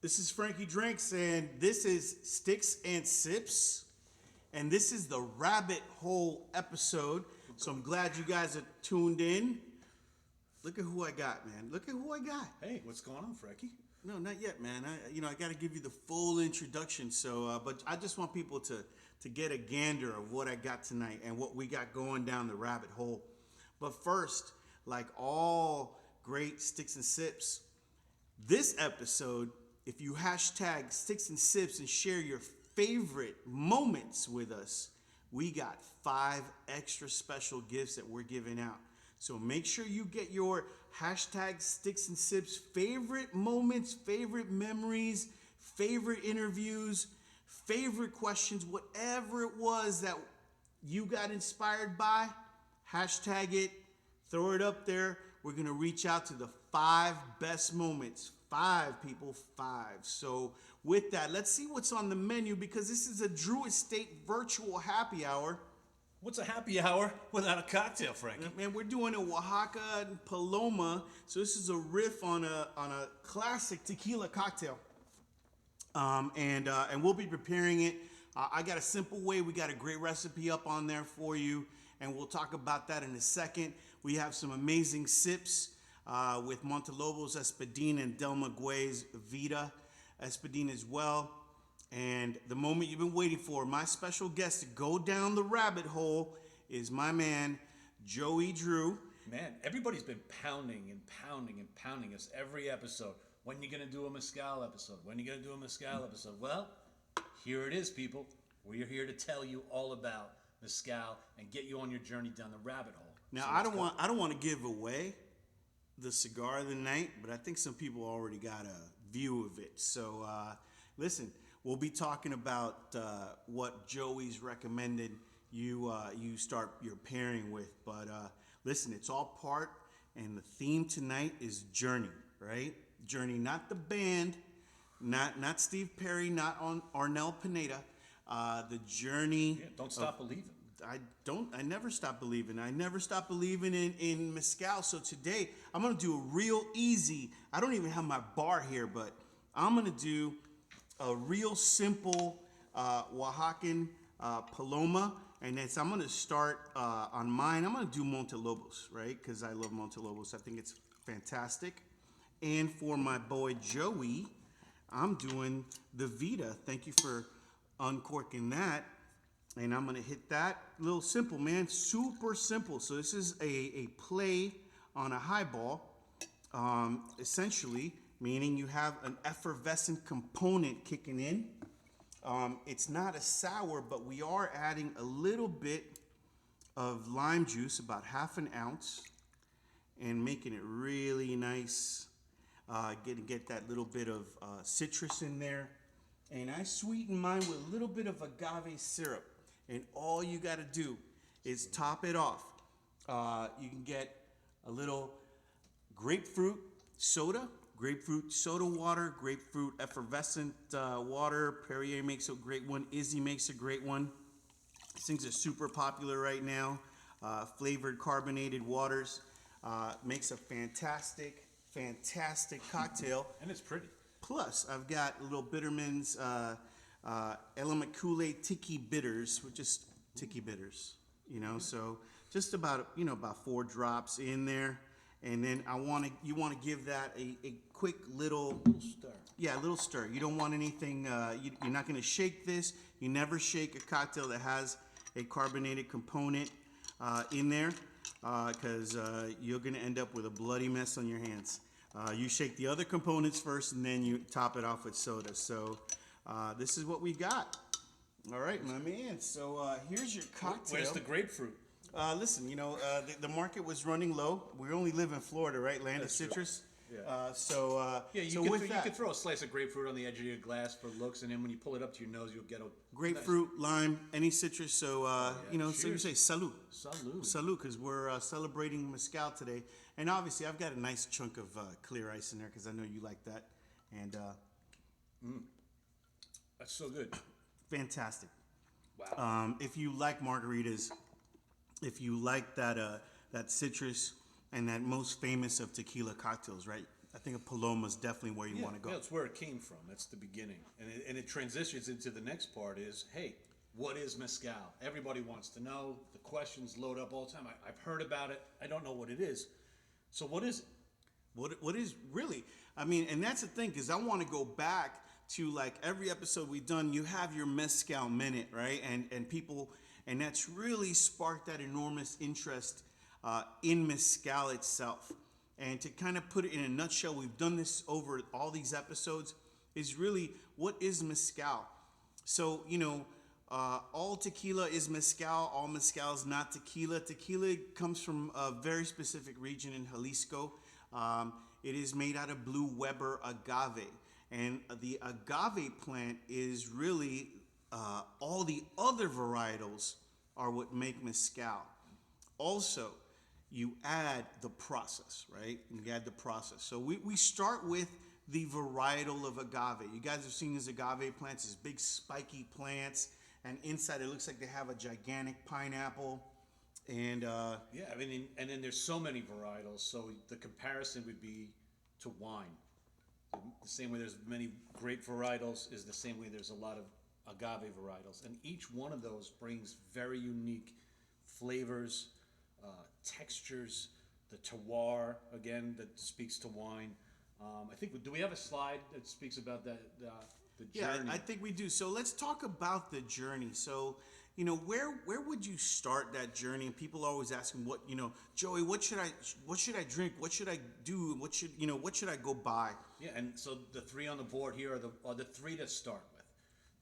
This is Frankie Drinks, and this is Sticks and Sips, and this is the rabbit hole episode. So I'm glad you guys are tuned in. Look at who I got, man. Look at who I got. Hey, what's going on, Frankie? No, not yet, man. I got to give you the full introduction. So, but I just want people to get a gander of what I got tonight and what we got going down the rabbit hole. But first, like all great Sticks and Sips, this episode, if you hashtag Sticks and Sips and share your favorite moments with us, we got 5 extra special gifts that we're giving out. So make sure you get your hashtag Sticks and Sips favorite moments, favorite memories, favorite interviews, favorite questions, whatever it was that you got inspired by, hashtag it, throw it up there. We're going to reach out to the 5 best moments. 5 people, 5. So with that, let's see what's on the menu because this is a Drew Estate virtual happy hour. What's a happy hour without a cocktail, Frankie? Man, we're doing a Oaxacan paloma. So this is a riff on a classic tequila cocktail. And we'll be preparing it. I got a simple way. We got a great recipe up on there for you. And we'll talk about that in a second. We have some amazing sips with Montelobos Espadin and Del Maguey's Vida Espadin as well. And the moment you've been waiting for, my special guest to go down the rabbit hole is my man, Joey Drew. Man, everybody's been pounding us every episode. When you going to do a Mezcal episode? When you going to do a Mezcal episode? Well, here it is, people. We're here to tell you all about Mezcal and get you on your journey down the rabbit hole. Now, So I don't want to give away the cigar of the night, but I think some people already got a view of it. So, listen. We'll be talking about what Joey's recommended you start your pairing with. But listen, it's all part, and the theme tonight is Journey, right? Journey, not the band, not Steve Perry, not on Arnel Pineda. The Journey. Yeah, don't stop believing. I never stop believing. I never stop believing in Mezcal. So today, I'm going to do a real easy, I don't even have my bar here, but I'm going to do a real simple Oaxacan paloma, and then so I'm going to start on mine. I'm going to do Montelobos, right? Because I love Montelobos. I think it's fantastic. And for my boy Joey, I'm doing the Vida. Thank you for uncorking that. And I'm going to hit that. Little simple, man. Super simple. So this is a play on a highball, essentially. Meaning you have an effervescent component kicking in. It's not a sour, but we are adding a little bit of lime juice, about half an ounce, and making it really nice. Get that little bit of citrus in there. And I sweeten mine with a little bit of agave syrup. And all you got to do is top it off. You can get a little grapefruit soda water, grapefruit effervescent water. Perrier makes a great one. Izzy makes a great one. These things are super popular right now. Flavored carbonated waters makes a fantastic cocktail. And it's pretty. Plus, I've got little Bitterman's Element Kool-Aid Tiki Bitters, which is Tiki Bitters, so just about 4 drops in there. And then you want to give that a quick little stir. Yeah, a little stir. You don't want anything. You're not going to shake this. You never shake a cocktail that has a carbonated component in there, because you're going to end up with a bloody mess on your hands. You shake the other components first, and then you top it off with soda. So this is what we got. All right, my man. So here's your cocktail. Where's the grapefruit? Listen, the market was running low. We only live in Florida, right? Land That's of citrus. True. Yeah. You could throw a slice of grapefruit on the edge of your glass for looks, and then when you pull it up to your nose, you'll get a grapefruit, lime, any citrus. So so you say salud. Salud, because we're celebrating Mezcal today, and obviously I've got a nice chunk of clear ice in there because I know you like that, and that's so good. Fantastic. Wow. If you like margaritas. If you like that citrus and that most famous of tequila cocktails, right? I think a paloma is definitely where you want to go. That's where it came from. That's the beginning, and it transitions into the next part. Is hey, what is mezcal? Everybody wants to know. The questions load up all the time. I've heard about it. I don't know what it is. So what is it? What is really? I mean, and that's the thing, because I want to go back to like every episode we've done. You have your mezcal minute, right? And people, and that's really sparked that enormous interest in mezcal itself. And to kind of put it in a nutshell, we've done this over all these episodes. Is really, what is mezcal? So all tequila is mezcal. All mezcal is not tequila. Tequila comes from a very specific region in Jalisco. It is made out of blue Weber agave. And the agave plant is really, all the other varietals are what make mezcal. Also, you add the process, right? You add the process. So we start with the varietal of agave. You guys have seen these agave plants, these big spiky plants. And inside it looks like they have a gigantic pineapple. And Yeah, I mean, and then there's so many varietals. So the comparison would be to wine. The same way there's many grape varietals is the same way there's a lot of agave varietals. And each one of those brings very unique flavors, textures, the terroir, again, that speaks to wine. I think, do we have a slide that speaks about that, the journey? Yeah, I think we do. So let's talk about the journey. So, where would you start that journey? And people are always asking, Joey, what should I drink? What should I do? What should I go buy? Yeah, and so the three on the board here are the three to start with.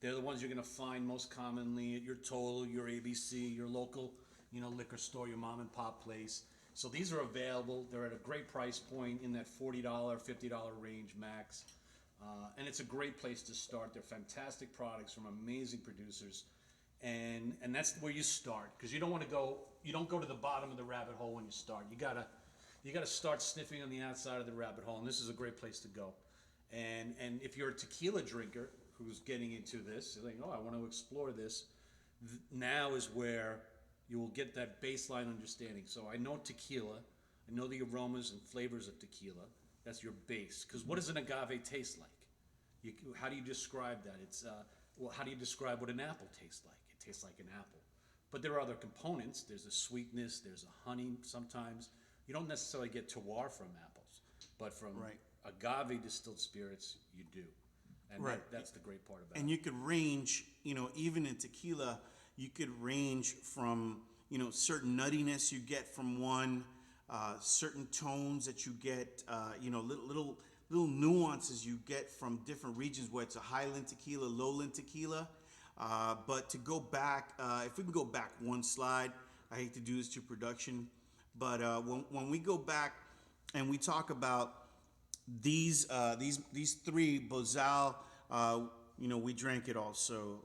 They're the ones you're going to find most commonly at your Total, your ABC, your local, liquor store, your mom and pop place. So these are available. They're at a great price point in that $40, $50 range max. And it's a great place to start. They're fantastic products from amazing producers. And that's where you start, because you don't go to the bottom of the rabbit hole when you start. You gotta start sniffing on the outside of the rabbit hole, and this is a great place to go. And if you're a tequila drinker who's getting into this, you're like, I want to explore this, now is where you will get that baseline understanding. So I know tequila, I know the aromas and flavors of tequila. That's your base. Because what does an agave taste like? How do you describe that? How do you describe what an apple tastes like? It tastes like an apple. But there are other components. There's a sweetness. There's a honey sometimes. You don't necessarily get terroir from apples. But from agave distilled spirits, you do. And that's the great part about it. And you could range, even in tequila, you could range from, certain nuttiness you get from one, certain tones that you get, little nuances you get from different regions, where it's a highland tequila, lowland tequila. But to go back, if we can go back one slide, I hate to do this to production, but when we go back and we talk about these three, Bozal, we drank it all, so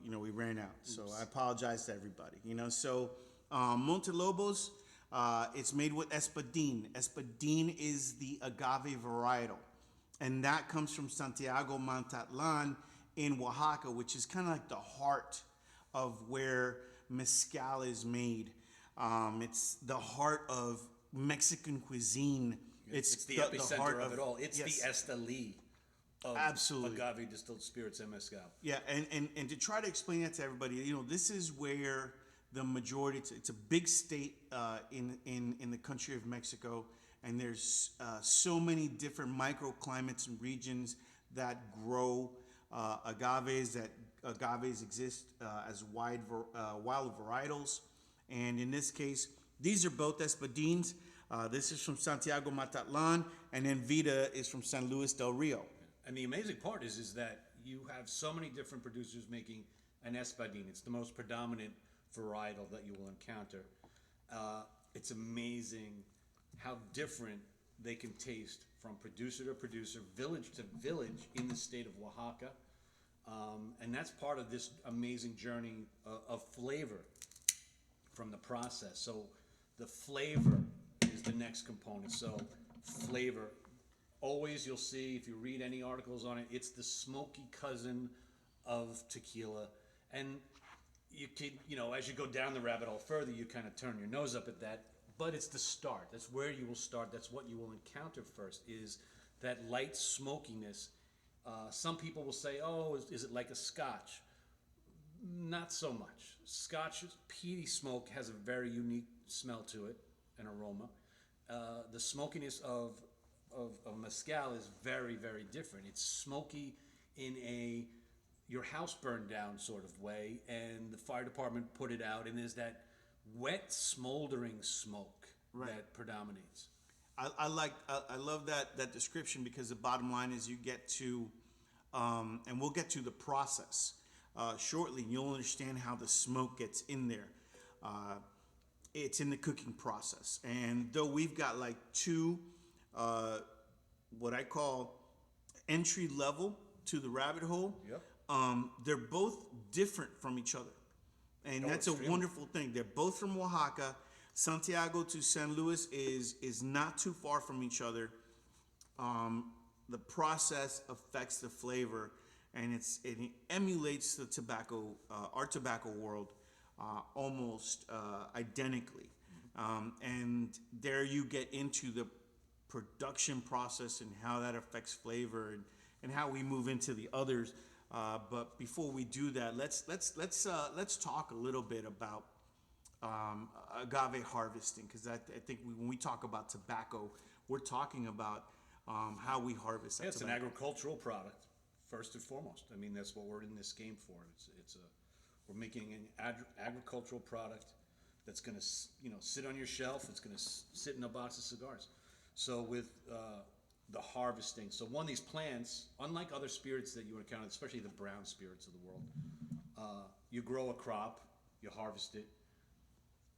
we ran out. So I apologize to everybody. So Montelobos, it's made with espadín. Espadín is the agave varietal, and that comes from Santiago Mantatlan in Oaxaca, which is kind of like the heart of where mezcal is made. It's the heart of Mexican cuisine. It's the epicenter heart of it all. It's yes. the Esteli of Absolutely. agave distilled spirits and mezcal. Yeah, and to try to explain that to everybody, this is where the majority, it's a big state in the country of Mexico, and there's so many different microclimates and regions that grow agaves, that agaves exist as wild varietals. And in this case, these are both espadines. This is from Santiago Matatlan, and then Vida is from San Luis del Rio. And the amazing part is that you have so many different producers making an espadín. It's the most predominant varietal that you will encounter. It's amazing how different they can taste from producer to producer, village to village in the state of Oaxaca. And that's part of this amazing journey of flavor from the process. So the flavor is the next component. So flavor, always you'll see, if you read any articles on it, it's the smoky cousin of tequila. And you can, as you go down the rabbit hole further, you kind of turn your nose up at that. But it's the start. That's where you will start. That's what you will encounter first, is that light smokiness. Some people will say, "Oh, is it like a Scotch?" Not so much. Scotch peaty smoke has a very unique smell to it, an aroma. The smokiness of mezcal is very, very different. It's smoky in a your house burned down sort of way, and the fire department put it out, and there's that wet, smoldering smoke that predominates. I love that description, because the bottom line is you get to, and we'll get to the process shortly. And you'll understand how the smoke gets in there. It's in the cooking process, and though we've got like two, what I call entry level to the rabbit hole. Yep. They're both different from each other, and that's extremely. a wonderful thing. They're both from Oaxaca. Santiago to San Luis is not too far from each other. The process affects the flavor, and it emulates the tobacco, our tobacco world, almost identically. And there you get into the production process and how that affects flavor, and how we move into the others. But before we do that, let's talk a little bit about agave harvesting, because I think when we talk about tobacco, we're talking about how we harvest that It's an tobacco. agricultural product, first and foremost. I mean, that's what we're in this game for. We're making an agricultural product that's going to sit on your shelf. It's going to sit in a box of cigars. So with the harvesting, so one of these plants, unlike other spirits that you encounter, especially the brown spirits of the world, you grow a crop, you harvest it,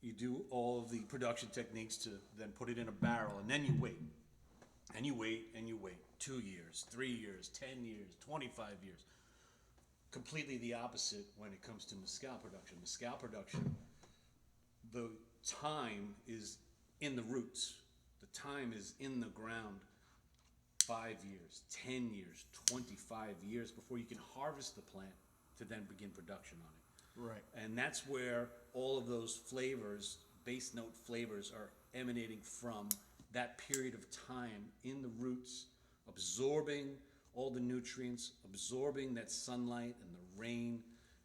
you do all of the production techniques to then put it in a barrel, and then you wait. And you wait, and you wait. 2 years, 3 years, 10 years, 25 years. Completely the opposite when it comes to mezcal production. Mezcal production, the time is in the roots. The time is in the ground. 5 years, 10 years, 25 years before you can harvest the plant to then begin production on it. Right. And that's where all of those flavors, base note flavors, are emanating from that period of time in the roots, absorbing all the nutrients, absorbing that sunlight and the rain,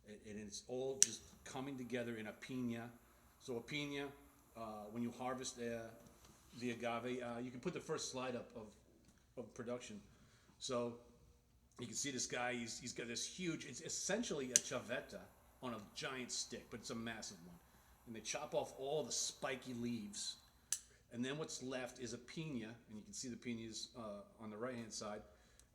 and it's all just coming together in a piña. So a piña, when you harvest the agave, you can put the first slide up of production. So you can see this guy, he's got this huge, it's essentially a chaveta on a giant stick, but it's a massive one. And they chop off all the spiky leaves. And then what's left is a piña, and you can see the piñas on the right-hand side.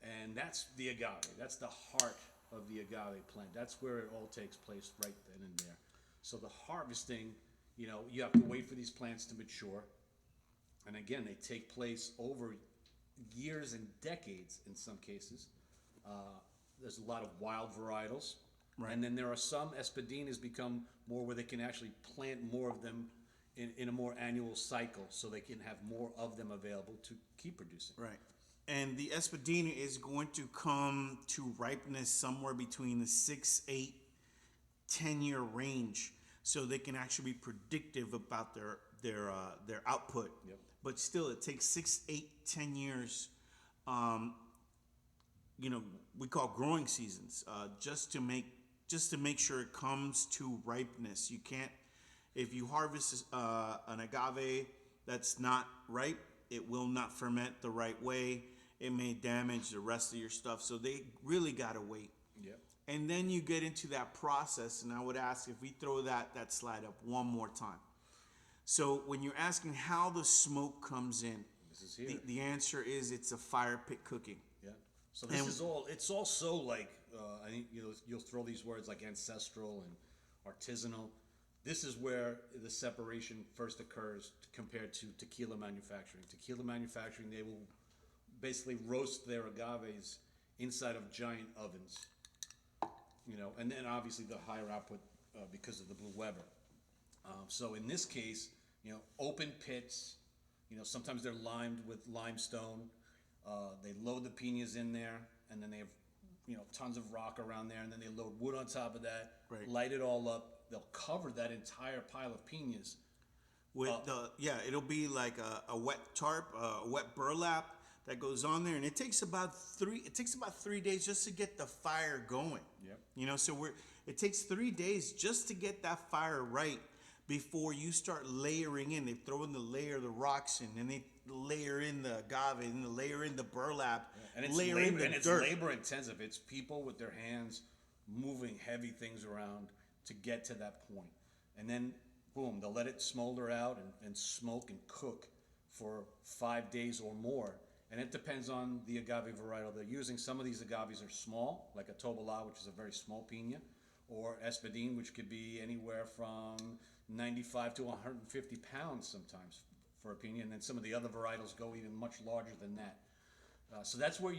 And that's the agave. That's the heart of the agave plant. That's where it all takes place, right then and there. So the harvesting, you have to wait for these plants to mature. And again, they take place over years and decades in some cases. There's a lot of wild varietals. Right. And then there are some espadinas become more where they can actually plant more of them in a more annual cycle, so they can have more of them available to keep producing. Right. And the Espadina is going to come to ripeness somewhere between the 6, 8, 10-year range, so they can actually be predictive about their output. Yep. But still, it takes 6, 8, 10 years. We call growing seasons, just to make sure it comes to ripeness. You can't, if you harvest an agave that's not ripe, it will not ferment the right way. It may damage the rest of your stuff. So they really got to wait. Yep. And then you get into that process, and I would ask if we throw that slide up one more time. So when you're asking how the smoke comes in, This is here. the answer is it's a fire pit cooking. Yeah. So this is all. It's also like I think you'll throw these words like ancestral and artisanal. This is where the separation first occurs compared to tequila manufacturing. Tequila manufacturing, they will basically roast their agaves inside of giant ovens, and then obviously the higher output because of the Blue Weber. So in this case, open pits. Sometimes they're limed with limestone. They load the piñas in there, and then they have, tons of rock around there, and then they load wood on top of that, Right. light it all up. They'll cover that entire pile of piñas. With it'll be like a wet tarp, a wet burlap that goes on there, and it takes about 3 days just to get the fire going. Yep. You know, so it takes 3 days just to get that fire right before you start layering in. They throw in the rocks in, and they layer in the agave, and they layer in the burlap, And it's layer labor, in the it's dirt. labor intensive. It's people with their hands moving heavy things around to get to that point. And then, boom, they'll let it smolder out and smoke and cook for 5 days or more. And it depends on the agave varietal they're using. Some of these agaves are small, like a Tobola, which is a very small pina, or Espadin, which could be anywhere from 95 to 150 pounds sometimes for a pina. And then some of the other varietals go even much larger than that. So that's where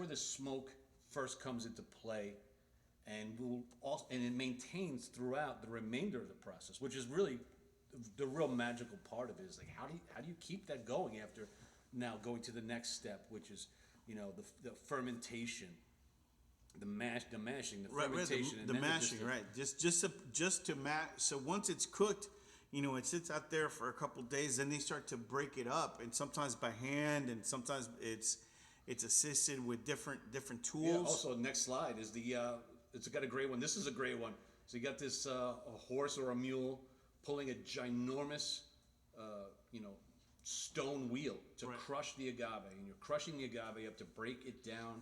the smoke first comes into play, and it maintains throughout the remainder of the process, which is really the real magical part of it. Is like how do you keep that going after now going to the next step, which is the fermentation, the mashing, the fermentation, the mashing, right? Just to mash. So once it's cooked, it sits out there for a couple days. Then they start to break it up, and sometimes by hand, and sometimes it's assisted with different tools. Yeah. Also, next slide is it's got a great one. This is a great one. So you got this a horse or a mule pulling a ginormous, stone wheel to crush the agave, and you're crushing the agave up to break it down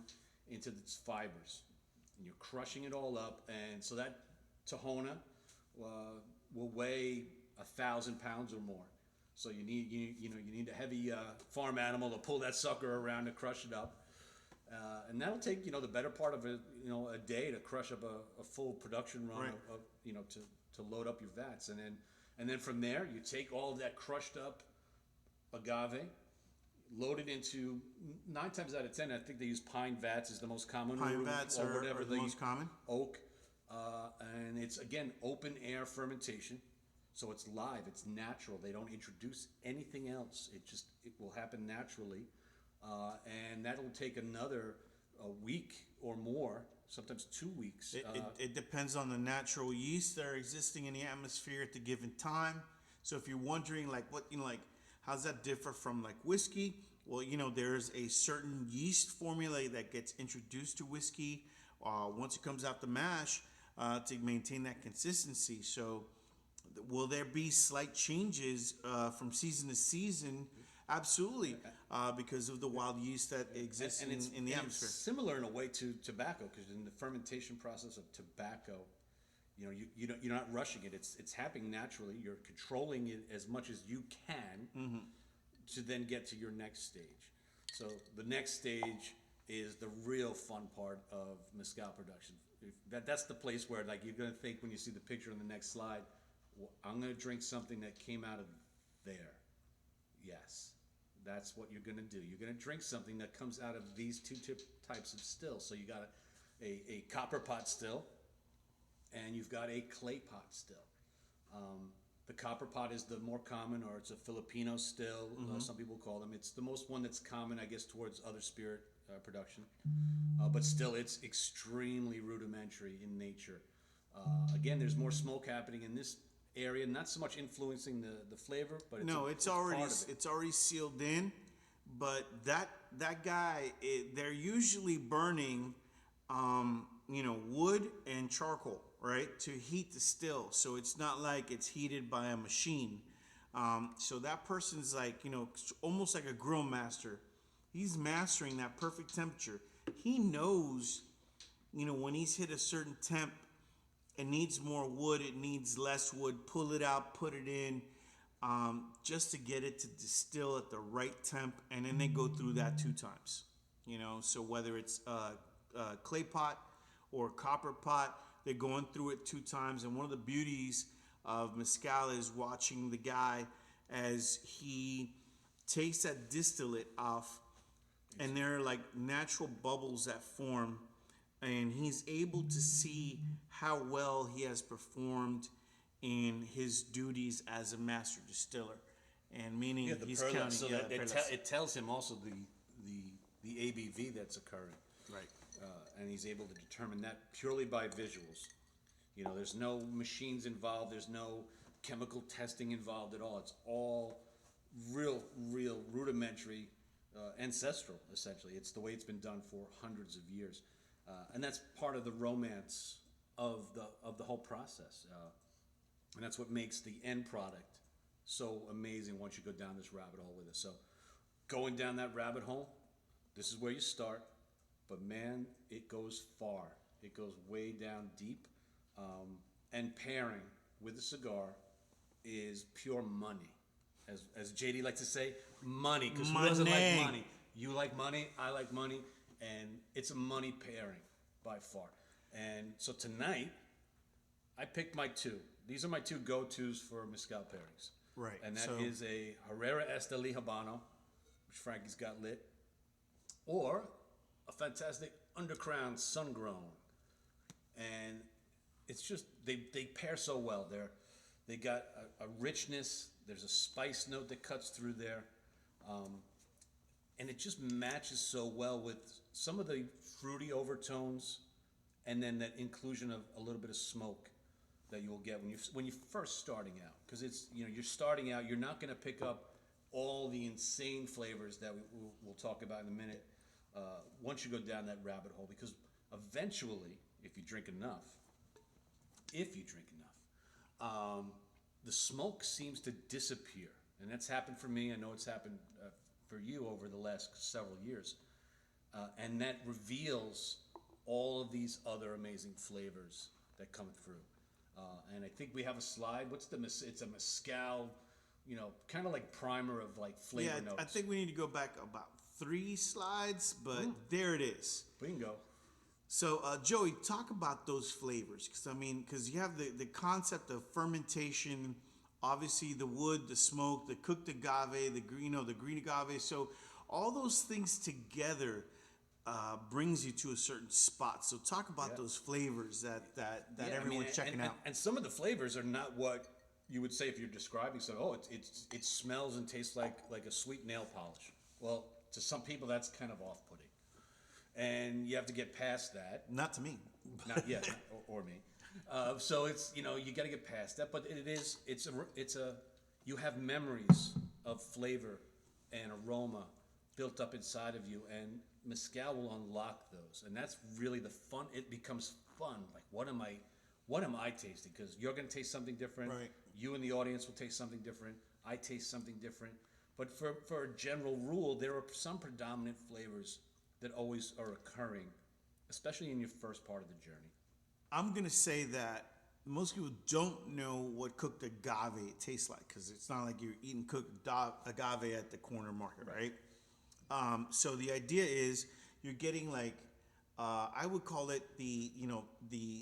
into its fibers, and you're crushing it all up, and so that Tahona will weigh 1,000 pounds or more. So you need a heavy farm animal to pull that sucker around to crush it up, and that'll take the better part of a day to crush up a full production run of to load up your vats, and then from there you take all of that crushed up agave, load it into 9 times out of 10. I think they use pine vats is the most common. Pine vats or whatever are the most common. Oak, and it's again open air fermentation. So it's live, it's natural. They don't introduce anything else. It will happen naturally, and that'll take another week or more, sometimes 2 weeks. It depends on the natural yeast that are existing in the atmosphere at the given time. So if you're wondering, how does that differ from like whiskey? Well, there's a certain yeast formula that gets introduced to whiskey once it comes out the mash to maintain that consistency. So will there be slight changes from season to season? Absolutely, because of the wild yeast that exists in the atmosphere. It's similar in a way to tobacco, because in the fermentation process of tobacco, you're not rushing it. It's happening naturally. You're controlling it as much as you can to then get to your next stage. So the next stage is the real fun part of mezcal production. That's the place where you're gonna think when you see the picture on the next slide, I'm going to drink something that came out of there. Yes, that's what you're going to do. You're going to drink something that comes out of these two types of stills. So you got a copper pot still, and you've got a clay pot still. The copper pot is the more common, or it's a Filipino still, some people call them. It's the most one that's common, I guess, towards other spirit production. But still, it's extremely rudimentary in nature. Again, there's more smoke happening in this area, not so much influencing the flavor, but it's already sealed in. But that guy, they're usually burning, wood and charcoal, right, to heat the still. So it's not like it's heated by a machine. So that person's almost like a grill master. He's mastering that perfect temperature. He knows, when he's hit a certain temp. It needs more wood, it needs less wood, pull it out, put it in, just to get it to distill at the right temp, and then they go through that 2 times. So whether it's a clay pot or a copper pot, they're going through it 2 times. And one of the beauties of mezcal is watching the guy as he takes that distillate off, and there are natural bubbles that form, and he's able to see how well he has performed in his duties as a master distiller, and meaning he's counting. So it tells him also the ABV that's occurring, right? And he's able to determine that purely by visuals. There's no machines involved. There's no chemical testing involved at all. It's all real rudimentary ancestral, essentially. It's the way it's been done for hundreds of years, and that's part of the romance of the whole process, and that's what makes the end product so amazing once you go down this rabbit hole with it. So, going down that rabbit hole, this is where you start, but man, it goes far. It goes way down deep, and pairing with the cigar is pure money. As JD likes to say, money, because who doesn't like money? You like money, I like money, and it's a money pairing by far. And so tonight, I picked my two. These are my two go-tos for mezcal pairings. Right. And that is a Herrera Esteli Habano, which Frankie's got lit, or a fantastic Undercrown Sun-Grown. And it's just, they pair so well. They got a richness, there's a spice note that cuts through there, and it just matches so well with some of the fruity overtones, and then that inclusion of a little bit of smoke that you'll get when you're first starting out. Because it's, you're starting out, you're not going to pick up all the insane flavors that we'll talk about in a minute once you go down that rabbit hole, because eventually, if you drink enough, the smoke seems to disappear. And that's happened for me. I know it's happened for you over the last several years. And that reveals all of these other amazing flavors that come through. And I think we have a slide. It's a mezcal, kind of like primer of like flavor notes. I think we need to go back about 3 slides, but there it is. Bingo. So, Joey, talk about those flavors, because you have the concept of fermentation, obviously the wood, the smoke, the cooked agave, the green agave. So, all those things together brings you to a certain spot. So, talk about those flavors that everyone's checking out. And some of the flavors are not what you would say if you're describing. So, it smells and tastes like a sweet nail polish. Well, to some people, that's kind of off-putting. And you have to get past that. Not to me. Not yet, or me. So it's, you got to get past that. But you have memories of flavor and aroma built up inside of you, and mezcal will unlock those. And that's really the fun. It becomes fun. Like, what am I tasting? Because you're going to taste something different. Right. You and the audience will taste something different. I taste something different. But for a general rule, there are some predominant flavors that always are occurring, especially in your first part of the journey. I'm going to say that most people don't know what cooked agave tastes like, because it's not like you're eating cooked agave at the corner market, right? So the idea is you're getting like, I would call it the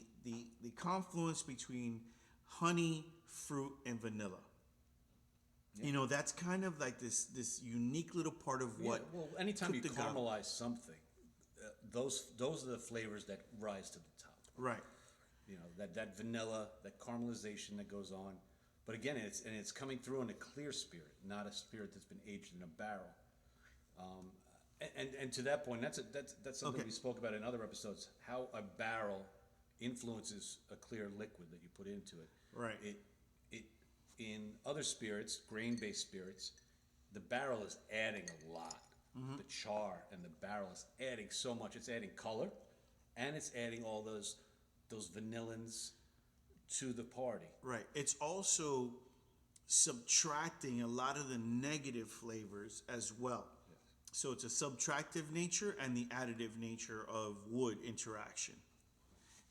confluence between honey, fruit, and vanilla. Yeah. That's kind of like this unique little part of what. Well, anytime you caramelize something, those are the flavors that rise to the top. Right. That vanilla, that caramelization that goes on, but again, it's coming through in a clear spirit, not a spirit that's been aged in a barrel. And to that point, that's something we spoke about in other episodes. How a barrel influences a clear liquid that you put into it. Right. In other spirits, grain-based spirits, the barrel is adding a lot. Mm-hmm. The char and the barrel is adding so much. It's adding color, and it's adding all those vanillins to the party. Right. It's also subtracting a lot of the negative flavors as well. Yes. So it's a subtractive nature and the additive nature of wood interaction.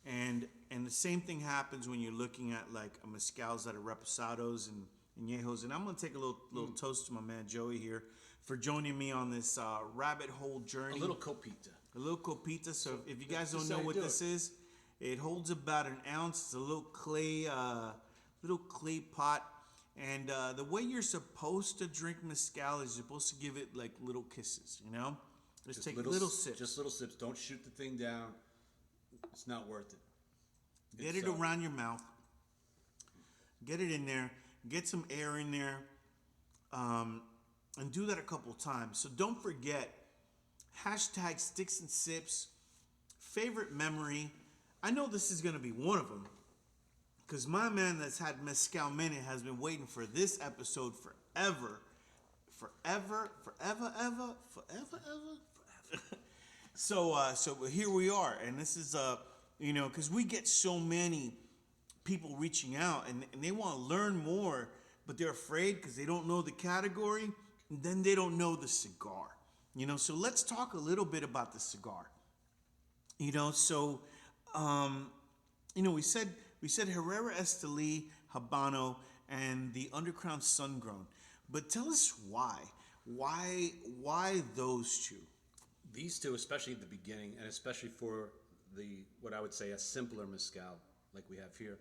And the same thing happens when you're looking at like a mezcals that are reposados and añejos. And I'm going to take a little toast to my man Joey here for joining me on this rabbit hole journey. A little copita. A little copita. So if you guys don't know what this is, it holds about an ounce. It's a little clay pot. And the way you're supposed to drink mezcal is you're supposed to give it like little kisses, Just take little sips. Just little sips. Don't shoot the thing down. It's not worth it. Get it around your mouth. Get it in there. Get some air in there. And do that a couple times. So don't forget, hashtag sticks and sips, favorite memory. I know this is going to be one of them, because my man that's had Mezcal Minute has been waiting for this episode forever. forever, forever, ever, forever, ever. So here we are, and this is because we get so many people reaching out, and they want to learn more, but they're afraid because they don't know the category, and then they don't know the cigar. So let's talk a little bit about the cigar. We said Herrera Esteli, Habano, and the Undercrown Sungrown. But tell us why. Why those two? These two, especially at the beginning, and especially for what I would say a simpler mezcal like we have here,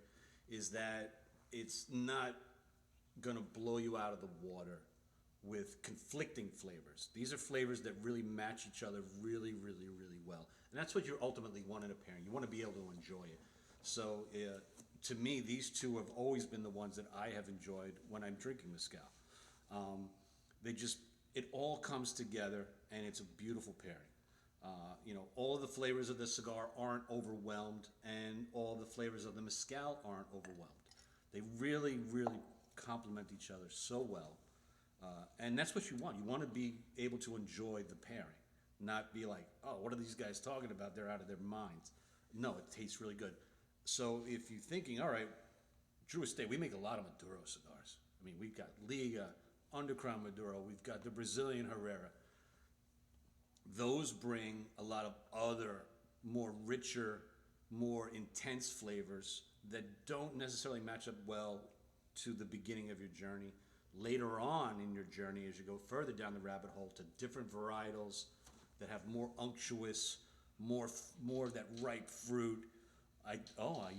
is that it's not gonna blow you out of the water with conflicting flavors. These are flavors that really match each other really, really, really well. And that's what you ultimately want in a pairing. You want to be able to enjoy it. So to me, these two have always been the ones that I have enjoyed when I'm drinking mezcal. It all comes together, and it's a beautiful pairing. All of the flavors of the cigar aren't overwhelmed, and all the flavors of the mezcal aren't overwhelmed. They really, really complement each other so well. And that's what you want. You want to be able to enjoy the pairing, not be like, oh, what are these guys talking about? They're out of their minds. No, it tastes really good. So if you're thinking, all right, Drew Estate, we make a lot of Maduro cigars. I mean, we've got Liga, Undercrown Maduro, we've got the Brazilian Herrera. Those bring a lot of other, more richer, more intense flavors that don't necessarily match up well to the beginning of your journey. Later on in your journey, as you go further down the rabbit hole to different varietals that have more unctuous, more of that ripe fruit. I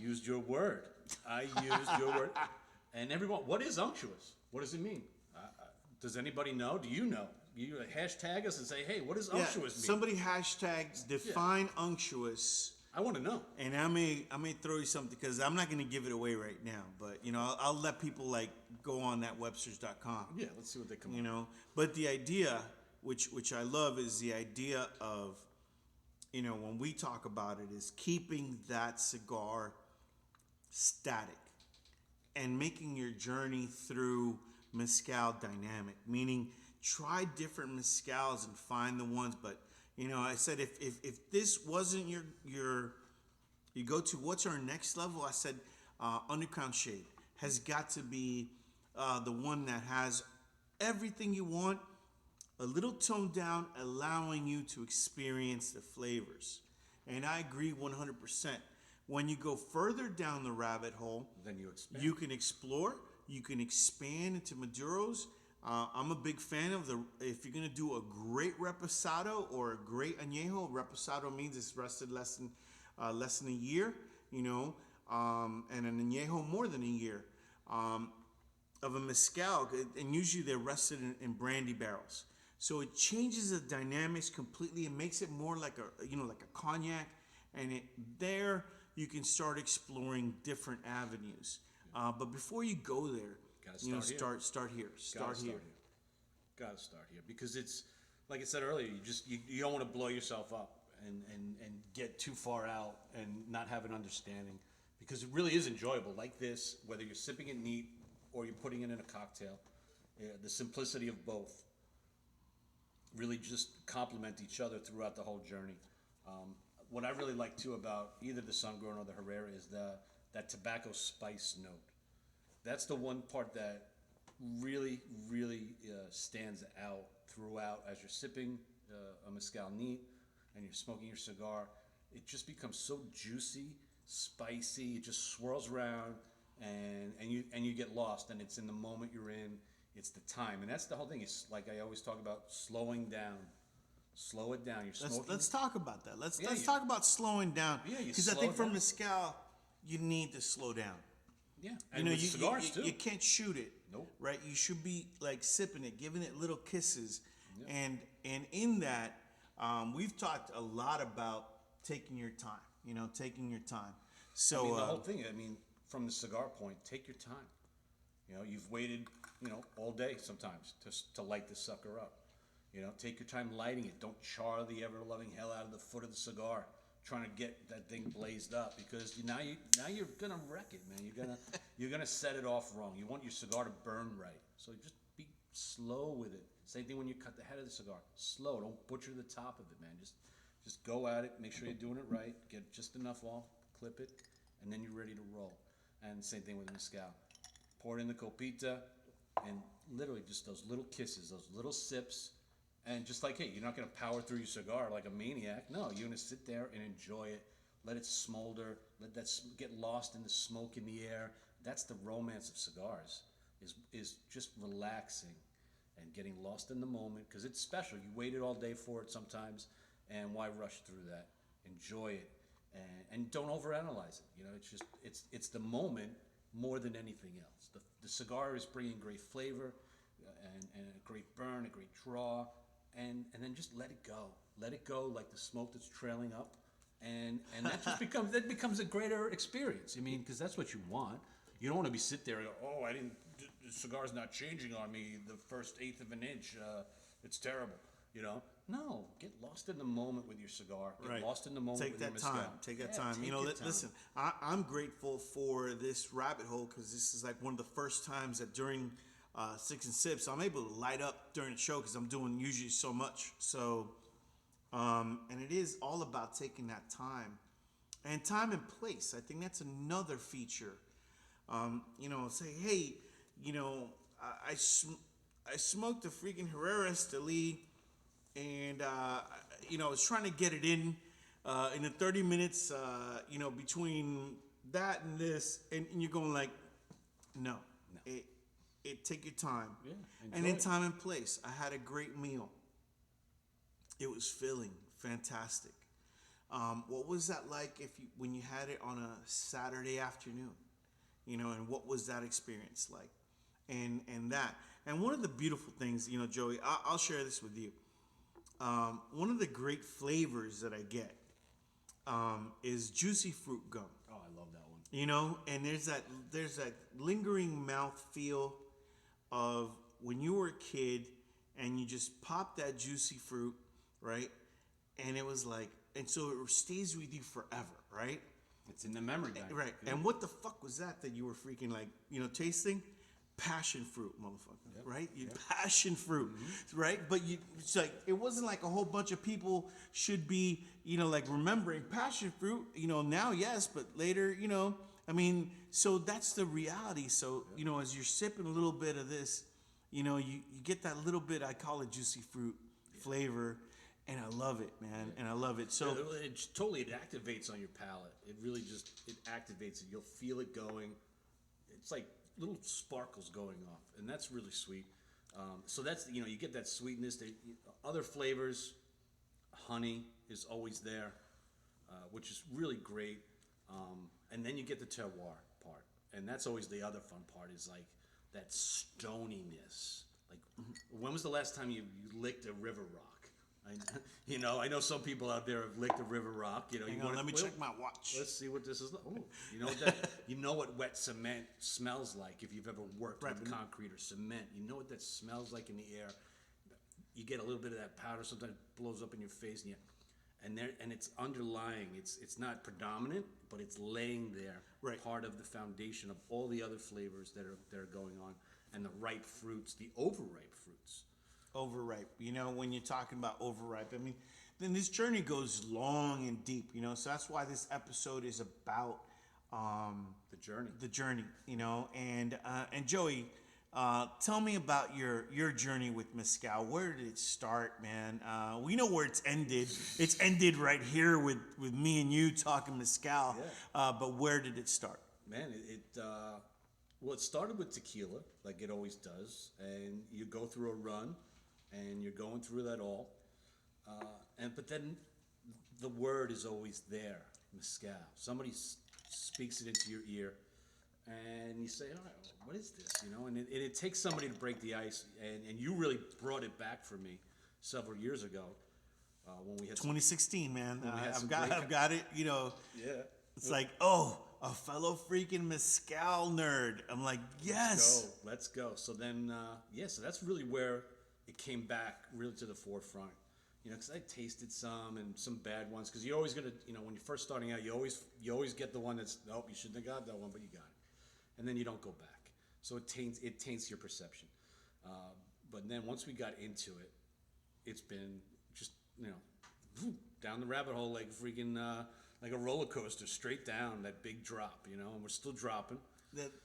used your word. And everyone, what is unctuous? What does it mean? Does anybody know? Do you know? You hashtag us and say, hey, what does unctuous mean? Somebody hashtags define unctuous. I want to know. And I may throw you something because I'm not going to give it away right now. But I'll let people go on that Webster's.com. Yeah, let's see what they come up. But the idea, which I love, is the idea of when we talk about it, is keeping that cigar static and making your journey through mezcal dynamic. Meaning, try different mezcals and find the ones, but. I said if this wasn't your you go to what's our next level, I said Undercrown Shade has got to be the one that has everything you want, a little toned down, allowing you to experience the flavors. And I agree 100%. When you go further down the rabbit hole, then you can explore, you can expand into Maduros. I'm a big fan of if you're gonna do a great reposado or a great añejo. Reposado means it's rested less than a year, and an añejo more than a year. Of a mezcal, and usually they're rested in brandy barrels. So it changes the dynamics completely. It makes it more like a cognac, and there you can start exploring different avenues. But before you go there. Start here. Gotta start here because it's like I said earlier. You don't want to blow yourself up and get too far out and not have an understanding because it really is enjoyable. Like this, whether you're sipping it neat or you're putting it in a cocktail, the simplicity of both really just complement each other throughout the whole journey. What I really like too about either the Sungrown or the Herrera is that tobacco spice note. That's the one part that really, really stands out throughout as you're sipping a mezcal neat and you're smoking your cigar. It just becomes so juicy, spicy. It just swirls around, and you get lost. And it's in the moment you're in. It's the time, and that's the whole thing. It's like I always talk about slowing down. Slow it down. You're smoking. Let's talk about that. Let's talk about slowing down. Yeah, because I think for mezcal, you need to slow down. Yeah, and with cigars too. You can't shoot it. Nope. Right? You should be sipping it, giving it little kisses, and in that, we've talked a lot about taking your time. Taking your time. So the whole thing. From the cigar point, take your time. You've waited, all day sometimes to light this sucker up. Take your time lighting it. Don't char the ever-loving hell out of the foot of the cigar, trying to get that thing blazed up because now you're gonna wreck it, man. You're gonna set it off wrong. You want your cigar to burn right, so just be slow with it. Same thing when you cut the head of the cigar. Slow, don't butcher the top of it, man. Just go at it, make sure you're doing it right, get just enough off, clip it, and then you're ready to roll. And same thing with mezcal. Pour it in the copita, and literally just those little kisses, those little sips, and just like, hey, you're not gonna power through your cigar like a maniac. No, you're gonna sit there and enjoy it, let it smolder, let that get lost in the smoke in the air. That's the romance of cigars, is just relaxing and getting lost in the moment, because it's special. You waited all day for it sometimes, and why rush through that? Enjoy it, and don't overanalyze it. You know, it's just it's the moment more than anything else. The cigar is bringing great flavor, and a great burn, a great draw, and then just let it go like the smoke that's trailing up, and that just becomes a greater experience. I mean, because that's what you want. You don't want to be sit there and go, oh, the cigar's not changing on me the first eighth of an inch. It's terrible. You know, no, get lost in the moment with your cigar. Get lost in the moment with your mezcal. Take that time. You know, listen, I'm grateful for this rabbit hole, because this is like one of the first times that during Six and Sips, I'm able to light up during the show, because I'm doing usually so much. So, and it is all about taking that time and place. I think that's another feature. You know, say, hey, you know, I smoked a freaking Herrera Esteli, and you know, I was trying to get it in the 30 minutes, you know, between that and this, and you're going like, no. It take your time, and in time and place. I had a great meal. It was filling, fantastic. What was that like when you had it on a Saturday afternoon? You know, and what was that experience like? And one of the beautiful things, you know, Joey, I'll share this with you. One of the great flavors that I get is juicy fruit gum. Oh, I love that one. You know, and there's that lingering mouth feel of when you were a kid and you just pop that juicy fruit, right? And it was like, and so it stays with you forever, right? It's in the memory bank. Right. Yeah. And what the fuck was that you were freaking like, you know, tasting? Passion fruit, motherfucker, right? Passion fruit, right? But it's like, it wasn't like a whole bunch of people should be, you know, like remembering passion fruit, you know, now, yes, but later, you know, I mean, so that's the reality. So, you know, as you're sipping a little bit of this, you know, you get that little bit, I call it juicy fruit flavor, and I love it, man, and I love it. So it activates on your palate. It really it activates it. You'll feel it going. It's like little sparkles going off, and that's really sweet. So that's, you know, you get that sweetness. Other flavors, honey is always there, which is really great. And then you get the terroir part, and that's always the other fun part, is like that stoniness. Like, when was the last time you licked a river rock? You know, I know some people out there have licked a river rock. You know, let me check my watch. Let's see what this is like. Oh, you know what wet cement smells like if you've ever worked with concrete or cement. You know what that smells like in the air. You get a little bit of that powder. Sometimes it blows up in your face, and it's underlying. It's not predominant, but it's laying there, part of the foundation of all the other flavors that are going on, and the ripe fruits, the overripe fruits. Overripe, you know, when you're talking about overripe, I mean, then this journey goes long and deep, you know, so that's why this episode is about the journey, you know. And Joey, tell me about your journey with mezcal. Where did it start, man? We know where it's ended. It's ended right here with me and you talking mezcal. But where did it start? Man, it started with tequila, like it always does, and you go through a run, and you're going through that all, but then the word is always there, mezcal. Somebody speaks it into your ear, and you say, all right, what is this? You know, and it takes somebody to break the ice, and you really brought it back for me several years ago, when we had 2016, man. I've got it. You know, it's like, a fellow freaking mezcal nerd. I'm like, yes. Let's go. So then, so that's really where it came back really to the forefront. You know, because I tasted some and some bad ones. Because you're always gonna, you know, when you're first starting out, you always get the one that's, nope, you shouldn't have got that one, but you got it, and then you don't go back. So it taints your perception. But then once we got into it, it's been just, down the rabbit hole like freaking, like a roller coaster, straight down, that big drop, and we're still dropping.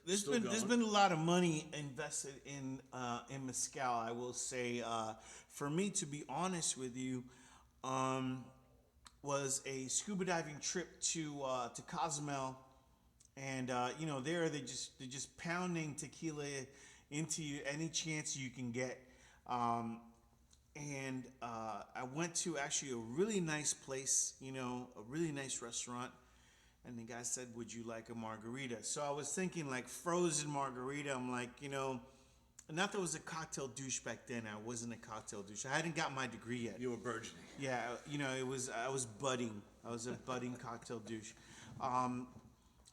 There's been a lot of money invested in mezcal. I will say, for me, to be honest with you, was a scuba diving trip to Cozumel, and there they're just pounding tequila into you any chance you can get. And I went to actually a really nice place, a really nice restaurant. And the guy said, "Would you like a margarita?" So I was thinking like frozen margarita. I'm like, not that I was a cocktail douche back then. I wasn't a cocktail douche. I hadn't got my degree yet. You were burgeoning. Yeah, I was budding. I was a budding cocktail douche.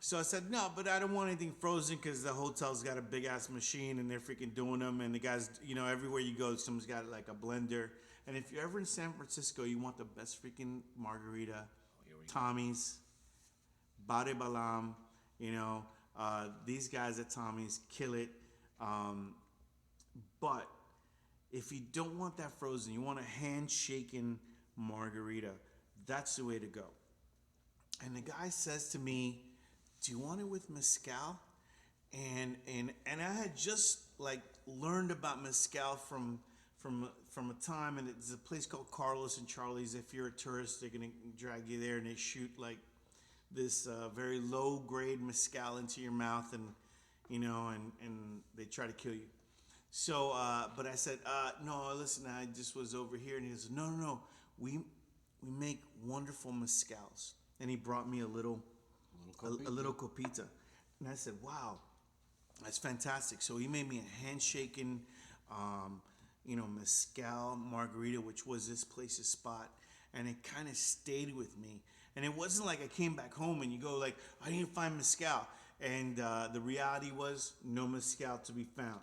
So I said, no, but I don't want anything frozen because the hotel's got a big ass machine and they're freaking doing them. And the guys, everywhere you go, someone's got like a blender. And if you're ever in San Francisco, you want the best freaking margarita, Tommy's, Bade Balam, these guys at Tommy's kill it. But if you don't want that frozen, you want a handshaken margarita, that's the way to go. And the guy says to me, "Do you want it with mezcal?" And I had just like learned about mezcal from a time, and it's a place called Carlos and Charlie's. If you're a tourist, they're gonna drag you there, and they shoot like this very low grade mezcal into your mouth, and and they try to kill you. So, but I said, no, listen, I just was over here, and he said, no, we make wonderful mezcals, and he brought me a little copita, and I said, wow, that's fantastic. So he made me a handshaken, mezcal margarita, which was this place's spot, and it kind of stayed with me. And it wasn't like I came back home and you go like, I didn't find mezcal. And the reality was no mezcal to be found.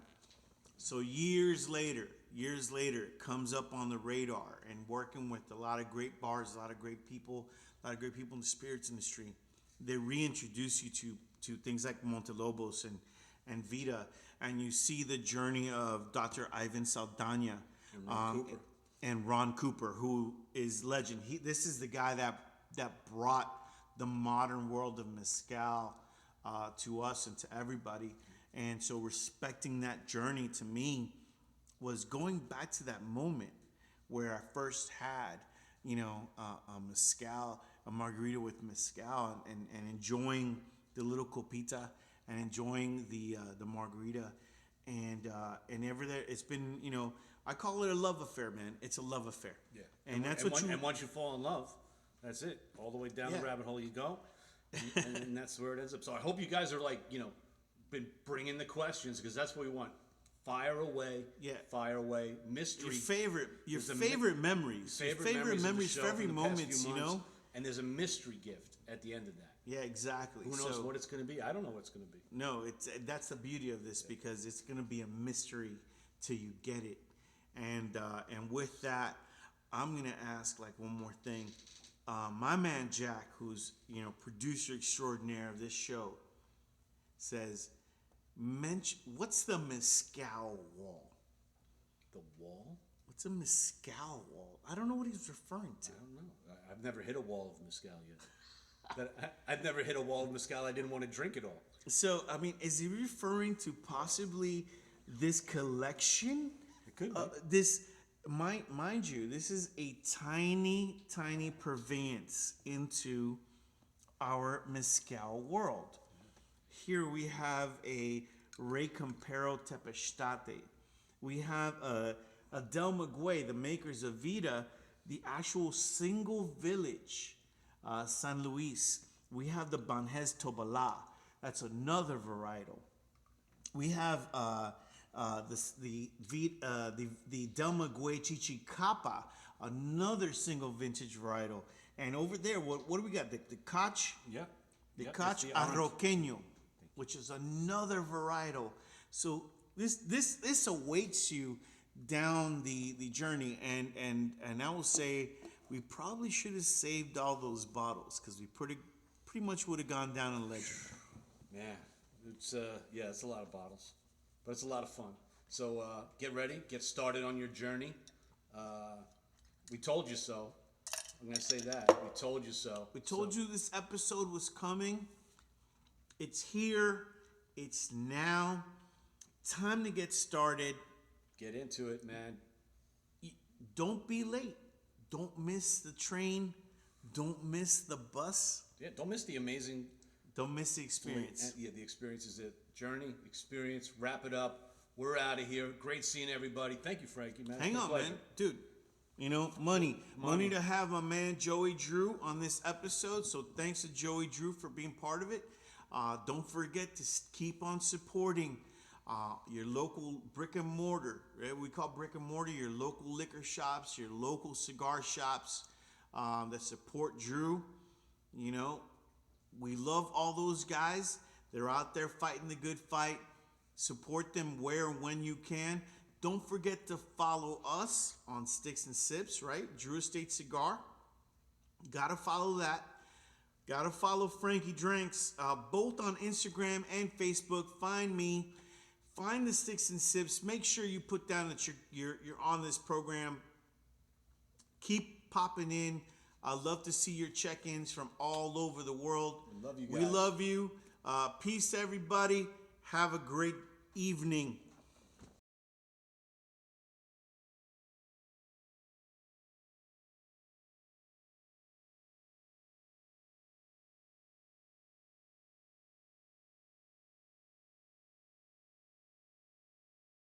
So years later, it comes up on the radar, and working with a lot of great bars, a lot of great people in the spirits industry, they reintroduce you to things like Montelobos and Vita, and you see the journey of Dr. Ivan Saldana and Ron Cooper, who is legend. This is the guy that brought the modern world of mezcal to us and to everybody. And so respecting that journey to me was going back to that moment where I first had, a mezcal, a margarita with mezcal, and enjoying the little copita and enjoying the margarita. And ever there, it's been, I call it a love affair, man. It's a love affair. Yeah. And once you fall in love, that's it. All the way down the rabbit hole you go, and that's where it ends up. So I hope you guys are been bringing the questions, because that's what we want. Fire away. Yeah. Fire away. Mystery. Your favorite memories. Favorite memories for every moment, And there's a mystery gift at the end of that. Yeah, exactly. Who knows what it's going to be? I don't know what it's going to be. No, that's the beauty of this, because it's going to be a mystery till you get it. And with that, I'm going to ask one more thing. My man Jack, who's producer extraordinaire of this show, says, what's the mezcal wall? The wall? What's a mezcal wall? I don't know what he's referring to. I don't know. I've never hit a wall of mezcal yet. I've never hit a wall of mezcal. I didn't want to drink it all. So, I mean, is he referring to possibly this collection? It could be. Mind you, this is a tiny, tiny purveyance into our mezcal world. Here we have a Rey Campero Tepestate. We have a Del Maguey, the makers of Vida, the actual single village, San Luis. We have the Banhez Tobala. That's another varietal. We have the Del Maguey Chichicapa, another single vintage varietal. And over there, what do we got? The Koch? Yeah. The Koch Arroqueño, which is another varietal. So this awaits you down the journey, and I will say we probably should have saved all those bottles, because we pretty much would have gone down in legend. Man, it's a lot of bottles, but it's a lot of fun. So get ready, get started on your journey. We told you so. I'm gonna say that. We told you so. We told you this episode was coming. It's here. It's now. Time to get started. Get into it, man. Don't be late. Don't miss the train. Don't miss the bus. Yeah, don't miss the amazing. Don't miss the experience. Yeah, the experience is it. Journey, experience. Wrap it up. We're out of here. Great seeing everybody. Thank you, Frankie, man. Hang on, man. Dude, you know, money to have my man Joey Drew on this episode. So thanks to Joey Drew for being part of it. Don't forget to keep on supporting your local brick and mortar. Right? We call brick and mortar your local liquor shops, your local cigar shops that support Drew. You know, we love all those guys. They're out there fighting the good fight. Support them where and when you can. Don't forget to follow us on Sticks and Sips, right? Drew Estate Cigar. Gotta follow that. Gotta follow Frankie Drinks, both on Instagram and Facebook. Find me. Find the Sticks and Sips. Make sure you put down that you're on this program. Keep popping in. I love to see your check-ins from all over the world. We love you guys. We love you. Peace, everybody. Have a great evening.